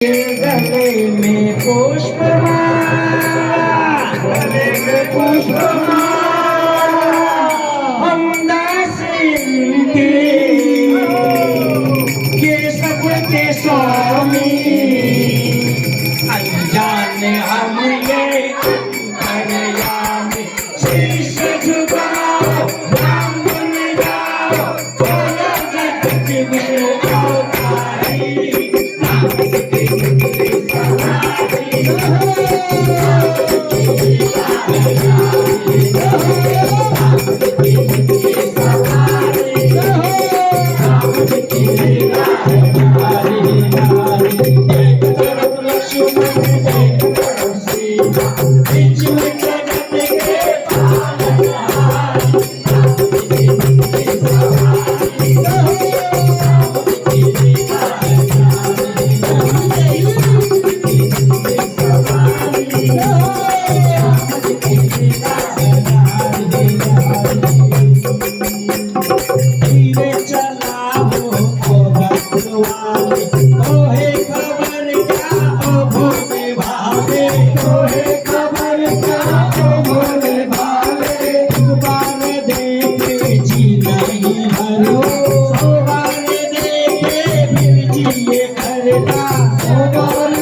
गले में पुष्पमाला, गले में पुष्पमाला, हम दास इनके ये सबके स्वामी, अनजान हम ये अंतर्यामी, शीश झुकाओ ब्राह्मण जाओ, बोलो जगत में अवतारी, Oh,